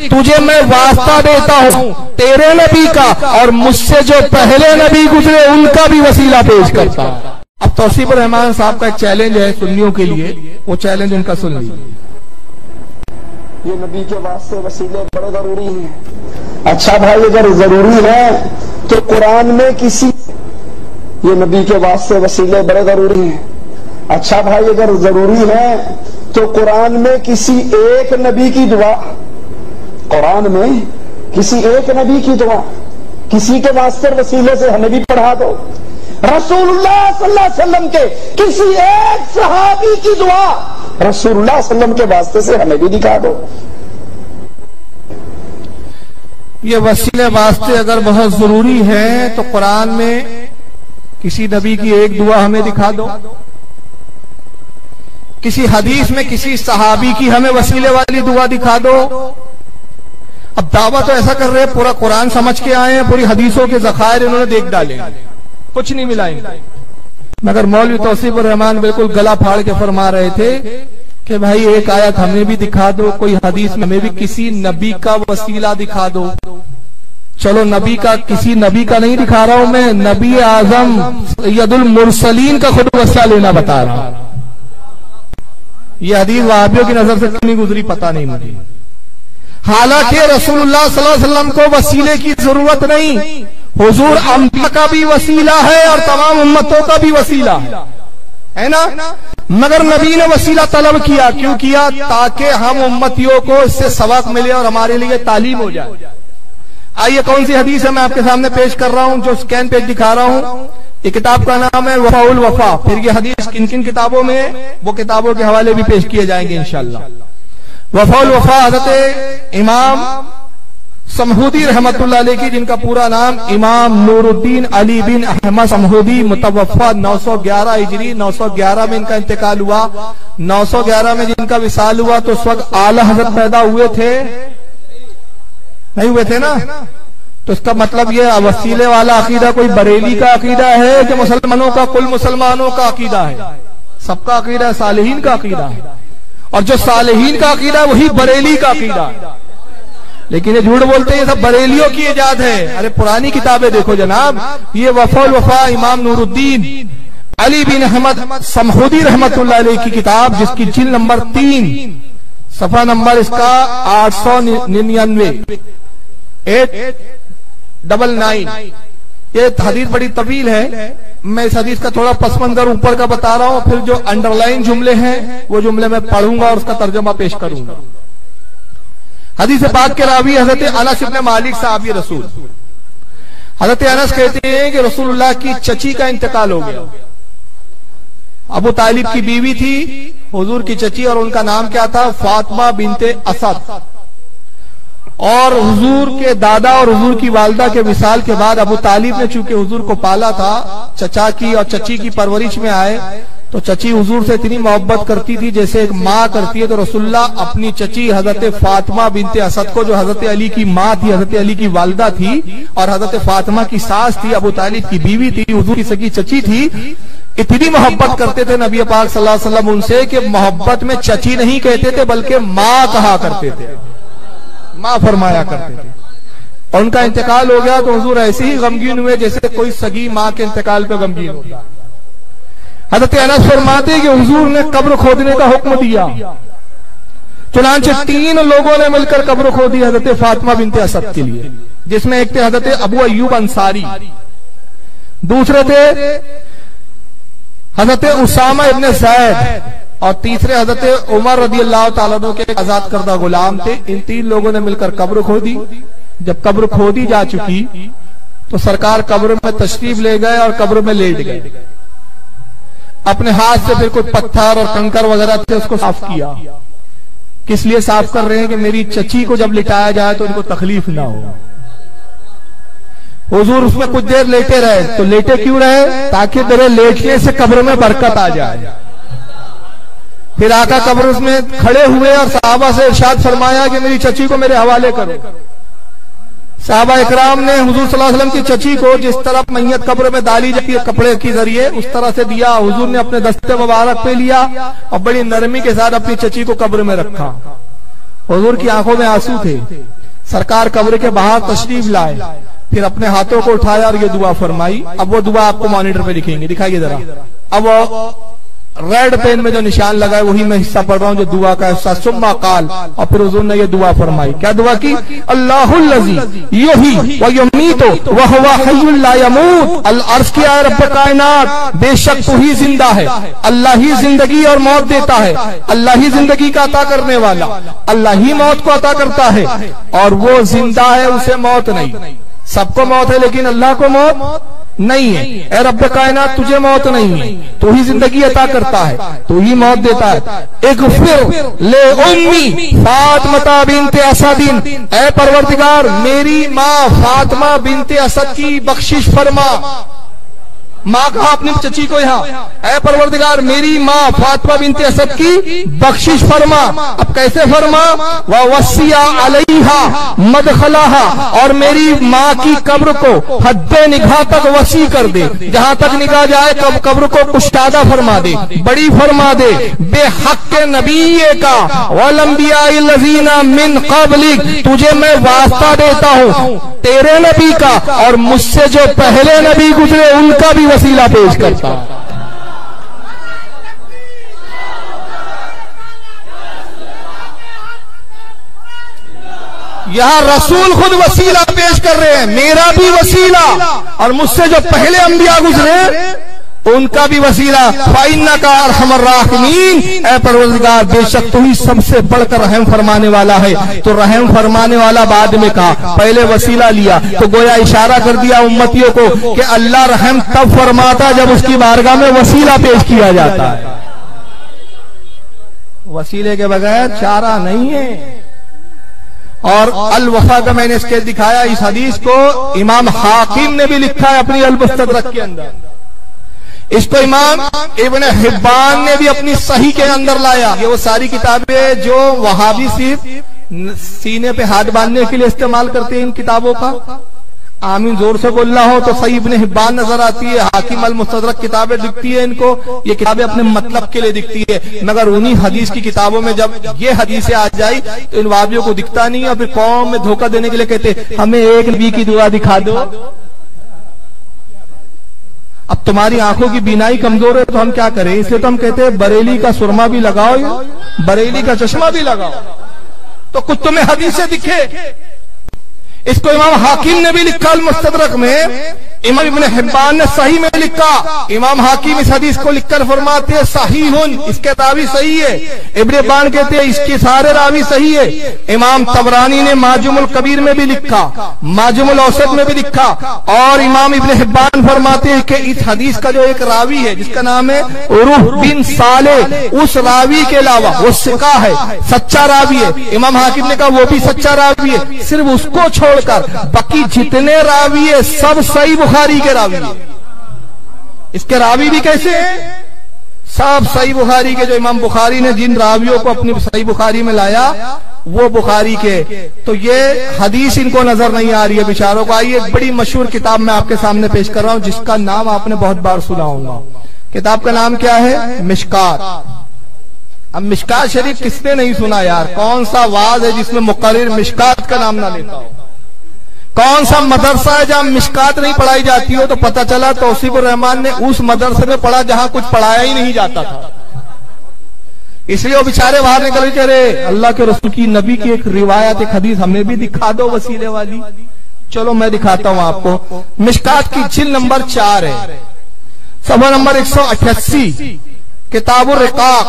تجھے میں واسطہ دیتا ہوں تیرے نبی کا اور مجھ سے جو پہلے نبی گزرے ان کا بھی وسیلہ پیش کرتا ہوں۔ اب توصیف الرحمان صاحب کا ایک چیلنج ہے سنیوں کے لیے، وہ چیلنج ان کا سن لیجیے۔ یہ نبی کے واسطے وسیلے بڑے ضروری ہیں۔ اچھا بھائی اگر ضروری ہے تو قرآن میں کسی، یہ نبی کے واسطے وسیلے بڑے ضروری ہیں۔ اچھا بھائی اگر ضروری ہے تو قرآن میں کسی ایک نبی کی دعا، قرآن میں کسی ایک نبی کی دعا، کسی کے واسطے وسیلے سے ہمیں بھی پڑھا دو۔ رسول اللہ صلی اللہ علیہ وسلم کے کسی ایک صحابی کی دعا رسول اللہ صلی اللہ علیہ وسلم کے واسطے سے ہمیں بھی دکھا دو۔ یہ وسیلے واسطے اگر بہت ضروری ہیں تو قرآن میں کسی نبی کی ایک دعا ہمیں دکھا دو، کسی حدیث میں کسی صحابی کی ہمیں وسیلے والی دعا دکھا دو۔ اب دعویٰ تو ایسا کر رہے پورا قرآن سمجھ کے آئے ہیں، پوری حدیثوں کے ذخائر انہوں نے دیکھ ڈالے، کچھ نہیں ملا ان کو۔ مگر مولوی توصیف الرحمان بالکل گلا پھاڑ کے فرما رہے تھے کہ بھائی ایک آیت ہمیں بھی دکھا دو، کوئی حدیث میں ہمیں بھی کسی نبی کا وسیلہ دکھا دو۔ چلو نبی کا، کسی نبی کا نہیں دکھا رہا ہوں میں، نبی اعظم سید المرسلین کا خود وسیلہ لینا بتا رہا ہوں۔ یہ حدیث وہابیوں کی نظر سے کیوں نہیں گزری پتہ نہیں مجھے۔ حالانکہ رسول اللہ صلی اللہ علیہ وسلم کو وسیلے کی ضرورت نہیں، حضور انبیاء کا بھی وسیلہ ہے اور تمام امتوں کا بھی وسیلہ ہے نا، مگر نبی نے وسیلہ طلب کیا، کیوں کیا؟ تاکہ ہم امتیوں کو اس سے سبق ملے اور ہمارے لیے تعلیم ہو جائے۔ آئیے کون سی حدیث ہے میں آپ کے سامنے پیش کر رہا ہوں، جو سکین پیج دکھا رہا ہوں۔ یہ کتاب کا نام ہے وفاء الوفا۔ پھر یہ حدیث کن کن کتابوں میں ہے وہ کتابوں کے حوالے بھی پیش کیے جائیں گے انشاءاللہ۔ وفاء الوفا حضرت امام سمہودی رحمت اللہ علیہ کی، جن کا پورا نام امام نور الدین علی بن احمد سمہودی، متوفا 911 ہجری، 911 میں ان کا انتقال ہوا۔ 911 میں جن کا وصال ہوا تو اس وقت اعلی حضرت پیدا ہوئے تھے نہیں ہوئے تھے نا؟ تو اس کا مطلب یہ وسیلے والا عقیدہ کوئی بریلی کا عقیدہ ہے کہ مسلمانوں کا، کل مسلمانوں کا عقیدہ ہے؟ سب کا عقیدہ ہے، صالحین کا عقیدہ ہے، اور جو صالحین کا عقیدہ ہے وہی بریلی کا عقیدہ ہے۔ لیکن یہ جھوٹ بولتے ہیں یہ سب بریلیوں کی ایجاد ہے۔ ارے پرانی کتابیں دیکھو جناب، یہ وفاء الوفا امام نور الدین علی بن احمد سمہودی رحمت اللہ علیہ کی کتاب، جس کی جلد نمبر 3 صفحہ نمبر اس کا 899 899۔ یہ حدیث بڑی طویل ہے، میں اس حدیث کا تھوڑا پس منظر اوپر کا بتا رہا ہوں، پھر جو انڈر لائن جملے ہیں وہ جملے میں پڑھوں گا اور اس کا ترجمہ پیش کروں گا۔ حدیث پاک کے راوی حضرت انس بن مالک صحابی رسول۔ حضرت انس کہتے ہیں کہ رسول اللہ کی چچی کا انتقال ہو گیا۔ ابو طالب کی بیوی تھی حضور کی چچی، اور ان کا نام کیا تھا؟ فاطمہ بنت اسد۔ اور حضور کے دادا اور حضور کی والدہ کے وصال کے بعد ابو طالب نے چونکہ حضور کو پالا تھا، چچا کی اور چچی کی پرورش میں آئے، تو چچی حضور سے اتنی محبت کرتی تھی جیسے ایک ماں کرتی ہے۔ تو رسول اللہ اپنی چچی حضرت فاطمہ بنت اسد کو، جو حضرت علی کی ماں تھی، حضرت علی کی والدہ تھی اور حضرت فاطمہ کی ساس تھی، ابو طالب کی بیوی تھی، حضور کی سگی چچی تھی، اتنی محبت کرتے تھے نبی پاک صلی اللہ علیہ وسلم ان سے کہ محبت میں چچی نہیں کہتے تھے بلکہ ماں کہا کرتے تھے، ماں فرمایا کرتے تھے۔ اور ان کا انتقال ہو گیا تو حضور ایسے ہی غمگین ہوئے جیسے کوئی سگی ماں کے انتقال پہ غمگین ہوتا۔ حضرت انس فرماتے ہیں کہ حضور نے قبر کھودنے کا حکم دیا، چنانچہ 3 لوگوں نے مل کر قبر کھودی حضرت فاطمہ بنت اسد کے لیے، جس میں ایک تھے حضرت ابو ایوب انصاری، دوسرے تھے حضرت اسامہ ابن زید، اور تیسرے حضرت عمر رضی اللہ تعالیٰ عنہ کے آزاد کردہ غلام تھے۔ ان 3 لوگوں نے مل کر قبر کھودی۔ جب قبر کھودی جا چکی تو سرکار قبر میں تشریف لے گئے اور قبر میں لیٹ گئے، اپنے ہاتھ سے پھر کوئی پتھر اور کنکر وغیرہ تھے اس کو صاف کیا۔ کس لیے صاف کر رہے ہیں؟ کہ میری چچی کو جب لٹایا جائے تو ان کو تکلیف نہ ہو۔ حضور اس میں کچھ دیر لیٹے رہے، تو لیٹے کیوں رہے؟ تاکہ میرے لیٹنے سے قبر میں برکت آ جائے۔ پھر آقا قبر اس میں کھڑے ہوئے اور صحابہ سے ارشاد فرمایا کہ میری چچی کو میرے حوالے کرو۔ صحابہ اکرام نے حضور صلی اللہ علیہ وسلم کی چچی کو جس طرح میت قبر میں ڈالی جاتی ہے کپڑے کے ذریعے، اس طرح سے دیا۔ حضور نے اپنے دستے مبارک پہ لیا اور بڑی نرمی کے ساتھ اپنی چچی کو قبر میں رکھا۔ حضور کی آنکھوں میں آنسو تھے، سرکار قبر کے باہر تشریف لائے، پھر اپنے ہاتھوں کو اٹھایا اور یہ دعا فرمائی. اب وہ دعا آپ کو مانیٹر پہ دکھیں گے، دکھائیے ذرا. اب وہ ریڈ پین میں جو نشان لگا ہے وہی میں حصہ پڑھ رہا ہوں جو دعا کا حصہ. ثم قال، اور پھر حضور نے یہ دعا فرمائی. کیا دعا کی؟ اللہ الذی یحیی و یمیت وہو حی لا یموت. عرض کیا ہے رب کائنات، بے شک تو ہی زندہ ہے، اللہ ہی زندگی اور موت دیتا ہے، اللہ ہی زندگی کا عطا کرنے والا، اللہ ہی موت کو عطا کرتا ہے، اور وہ زندہ ہے، اسے موت نہیں. سب کو موت ہے لیکن اللہ کو موت نہیں ہے. اے رب کائنات تجھے موت نہیں ہے، تو ہی زندگی عطا کرتا ہے، تو ہی موت دیتا ہے. اغفر لے امی فاطمہ بنت اسد، اے پروردگار میری ماں فاطمہ بنت اسد کی بخشش فرما. ماں کہا اپنی چچی کو یہاں، اے پروردگار میری ماں فاطمہ بنت اسد کی بخشش فرما. اب کیسے فرما؟ وَوَسِّعَ عَلَيْهَا مَدْخَلَهَا، اور میری ماں کی قبر کو حد نگاہ تک وسیع کر دے، جہاں تک نگاہ جائے قبر کو کشادہ فرما دے، بڑی فرما دے. بے حق نبی کا وَالْأَنْبِيَاءِ الَّذِينَ مِنْ قَبْلِكَ، تجھے میں واسطہ دیتا ہوں تیرے نبی کا اور مجھ سے جو پہلے نبی گزرے ان کا بھی وسیلہ پیش کرتا. یہاں رسول خود وسیلہ پیش کر رہے ہیں، میرا بھی وسیلہ اور مجھ سے جو پہلے انبیاء گزرے ان کا بھی وسیلہ. فَإِنَّكَ أَرْحَمُ الرَّاحِمِينَ، اے پروردگار بے شک تو ہی سب سے بڑھ کر رحم فرمانے والا ہے. تو رحم فرمانے والا بعد میں کہا، پہلے وسیلہ لیا تو گویا اشارہ کر دیا امتیوں کو کہ اللہ رحم تب فرماتا جب اس کی بارگاہ میں وسیلہ پیش کیا جاتا ہے. وسیلے کے بغیر چارہ نہیں ہے. اور الوفا کا میں نے اس کے دکھایا، اس حدیث کو امام حاکم نے بھی لکھا ہے اپنی المستدرک کے اندر. اس کو امام ابن حبان نے بھی اپنی صحیح کے اندر لایا. یہ وہ ساری کتابیں جو وہابی صرف سینے پہ ہاتھ باندھنے کے لیے استعمال کرتے ہیں، ان کتابوں کا آمین زور سے بولنا ہو تو صحیح ابن حبان نظر آتی ہے، حاکم المستدرک کتابیں دکھتی ہیں ان کو، یہ کتابیں اپنے مطلب کے لیے دکھتی ہے. مگر انہی حدیث کی کتابوں میں جب یہ حدیثیں آ جائی تو ان وہابیوں کو دکھتا نہیں، اور پھر قوم میں دھوکہ دینے کے لیے کہتے ہمیں ایک نبی کی دعا دکھا دو. اب تمہاری آنکھوں کی بینائی کمزور ہے تو ہم کیا کریں؟ اس لیے تو ہم کہتے ہیں بریلی کا سرما بھی لگاؤ، بریلی کا چشمہ بھی لگاؤ تو کچھ تمہیں حدیثیں دکھے. اس کو امام حاکم نے بھی لکھا المستدرک میں، امام ابن حبان نے صحیح میں لکھا. امام حاکم اس حدیث کو لکھ کر فرماتے ہیں صحیح، اس کے راوی صحیح ہے. ابن حبان کہتے ہیں اس کے سارے راوی صحیح ہے. امام طبرانی نے معجم الکبیر میں بھی لکھا، معجم الاوسط میں بھی لکھا. اور امام ابن حبان فرماتے ہیں کہ اس حدیث کا جو ایک راوی ہے جس کا نام ہے روح بن صالح، اس راوی کے علاوہ وہ ثقہ ہے، سچا راوی ہے. امام حاکم نے کہا وہ بھی سچا راوی ہے. صرف اس کو چھوڑ کر باقی جتنے راوی ہے سب صحیح بخاری کے راوی ہیں. اس کے راوی بھی کیسے ہیں؟ سب صحیح بخاری کے. جو امام بخاری نے جن راویوں کو اپنی صحیح بخاری میں لایا وہ بخاری کے. تو یہ حدیث ان کو نظر نہیں آ رہی ہے بیچاروں کو. آئیے ایک بڑی مشہور کتاب میں آپ کے سامنے پیش کر رہا ہوں جس کا نام آپ نے بہت بار سنا ہوگا. کتاب کا نام کیا ہے؟ مشکات. اب مشکات شریف کس نے نہیں سنا یار؟ کون سا واعظ ہے جس میں مقرر مشکات کا نام نہ لیتا ہو؟ کون سا مدرسہ ہے جہاں مشکات نہیں پڑھائی جاتی ہو؟ تو پتہ چلا توصیف الرحمان نے اس مدرسے میں پڑھا جہاں کچھ پڑھایا ہی نہیں جاتا تھا. اس لیے وہ بیچارے باہر نکل کے رہے. اللہ کے رسول کی نبی کی ایک روایت، ایک حدیث ہمیں بھی دکھا دو وسیلے والی. چلو میں دکھاتا ہوں آپ کو. مشکات کی جلد نمبر 4 ہے، صفحہ نمبر 188، کتاب الرقاق،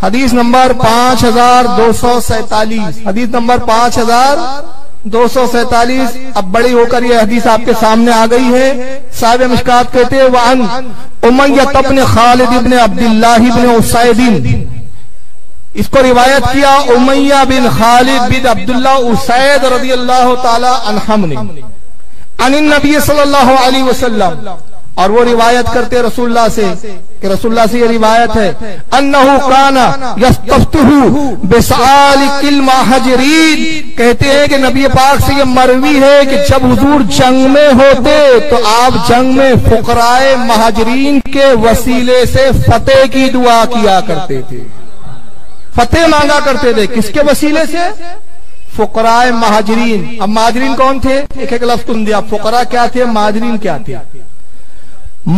حدیث نمبر 5247، حدیث نمبر 5247. اب بڑی ہو کر یہ حدیث آپ کے سامنے آ گئی ہے. صاحب مشکات کہتے ہیں وعن امیہ ابن خالد ابن عبداللہ ابن اسید، اس کو روایت کیا امیہ بن خالد بن عبداللہ اسید رضی اللہ تعالی عنہم نے عن النبی صلی اللہ علیہ وسلم، اور وہ روایت کرتے رسول اللہ سے کہ رسول اللہ سے یہ روایت ہے انہو کانا یستفتح بسعالک المہاجرین، کہتے ہیں کہ نبی پاک سے یہ مروی ہے کہ جب حضور جنگ میں ہوتے تو آپ جنگ میں فقراء مہاجرین کے وسیلے سے فتح کی دعا کیا کرتے تھے، فتح مانگا کرتے تھے. کس کے وسیلے سے؟ فقراء مہاجرین. اب مہاجرین کون تھے؟ ایک ایک لفظ تم دیا. فقراء کیا تھے؟ مہاجرین کیا تھے؟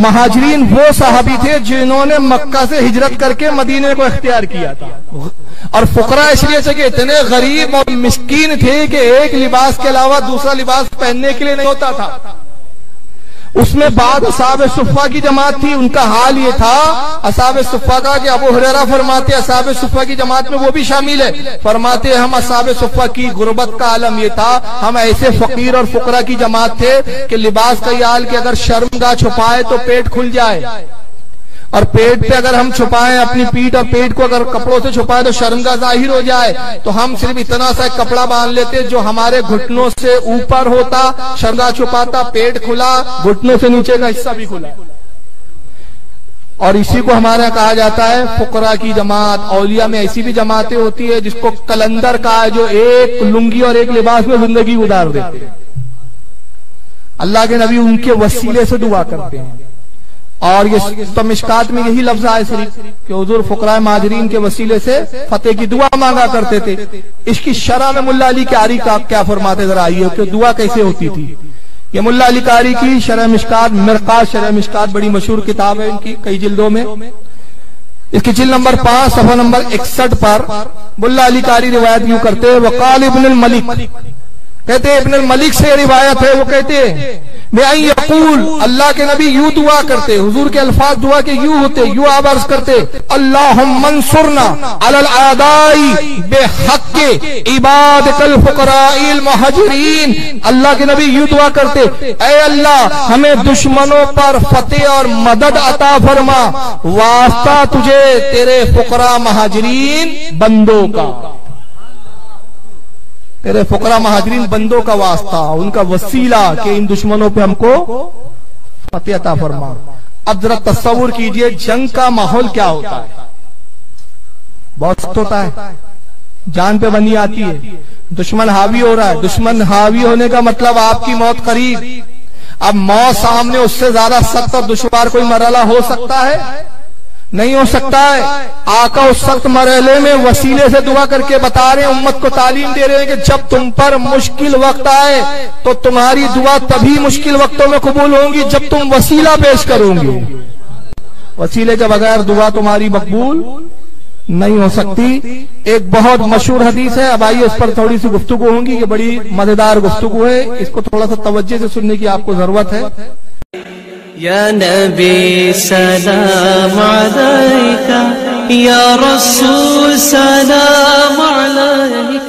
مہاجرین وہ صحابی تھے جنہوں نے مکہ سے ہجرت کر کے مدینے کو اختیار کیا تھا. اور فقراء اس لیے سے کہ اتنے غریب اور مسکین تھے کہ ایک لباس کے علاوہ دوسرا لباس پہننے کے لیے نہیں ہوتا تھا. اس میں بعد اصحاب صفہ کی جماعت تھی. ان کا حال یہ تھا اصحاب صفہ کا کہ ابو ہریرہ فرماتے اصحاب صفہ کی جماعت میں وہ بھی شامل ہے. فرماتے ہم اصحاب صفہ کی غربت کا عالم یہ تھا, ہم ایسے فقیر اور فقراء کی جماعت تھے کہ لباس کا یہ حال کہ اگر شرمگاہ چھپائے تو پیٹ کھل جائے, اور پیٹ پہ اگر ہم چھپائیں اپنی پیٹ اور پیٹ کو اگر کپڑوں سے چھپائیں تو شرمگاہ ظاہر ہو جائے, تو ہم صرف اتنا سا ایک کپڑا باندھ لیتے جو ہمارے گھٹنوں سے اوپر ہوتا, شرمگاہ چھپاتا, پیٹ کھلا, گھٹنوں سے نیچے کا حصہ بھی کھلا. اور اسی کو ہمارے یہاں کہا جاتا ہے فقراء کی جماعت. اولیاء میں ایسی بھی جماعتیں ہوتی ہے جس کو کلندر کہا ہے, جو ایک لنگی اور ایک لباس میں زندگی گزار دیتے. اللہ کے نبی ان کے وسیلے سے دعا کرتے ہیں, اور یہ تو مشکات میں یہی لفظ آئے شریف کہ حضور فقراء مہاجرین کے وسیلے سے فتح کی دعا مانگا کرتے تھے. اس کی شرح میں ملا علی قاری کا کیا فرماتے ذرا آئیے کہ دعا کیسے ہوتی تھی. یہ ملا علی قاری کی شرح مشکات, مرقات شرح مشکات بڑی مشہور کتاب ہے ان کی, کئی جلدوں میں. اس کی جلد نمبر 5 صفحہ نمبر 61 پر ملا علی قاری روایت یوں کرتے ہیں, وقال ابن الملک, کہتے ابن الملک سے روایت ہے, وہ کہتے ہیں میں یقول, اللہ کے نبی یوں دعا کرتے, حضور کے الفاظ دعا کے یوں ہوتے, یوں آپ عرض کرتے اللہم انصرنا علی الاعداء بحق عبادک الفقراء المہاجرین. اللہ کے نبی یوں دعا کرتے اے اللہ ہمیں دشمنوں پر فتح اور مدد عطا فرما, واسطہ تجھے تیرے فقراء مہاجرین بندوں کا, تیرے فقراء مہاجرین بندوں کا واسطہ, ان کا وسیلہ کہ ان دشمنوں پہ ہم کو فتح عطا فرما. اب ذرا تصور کیجئے جنگ کا ماحول کیا ہوتا ہے. بہت سخت ہوتا ہے, جان پہ بنی آتی ہے, دشمن حاوی ہو رہا ہے. دشمن حاوی ہونے کا مطلب آپ کی موت قریب. اب موت سامنے, اس سے زیادہ سخت اور دشوار کوئی مرحلہ ہو سکتا ہے؟ نہیں ہو سکتا ہے. آقا اس سخت مرحلے میں وسیلے سے دعا کر کے بتا رہے ہیں, امت کو تعلیم دے رہے ہیں کہ جب تم پر مشکل وقت آئے تو تمہاری دعا تبھی مشکل وقتوں میں قبول ہوں گی جب تم وسیلہ پیش کرو گے. وسیلے کے بغیر دعا تمہاری مقبول نہیں ہو سکتی. ایک بہت مشہور حدیث ہے, اب آئیے اس پر تھوڑی سی گفتگو ہوگی, یہ بڑی مزیدار گفتگو ہے, اس کو تھوڑا سا توجہ سے سننے کی آپ کو ضرورت ہے. یا نبی سلام علیکہ, یا رسول سلام علیکہ.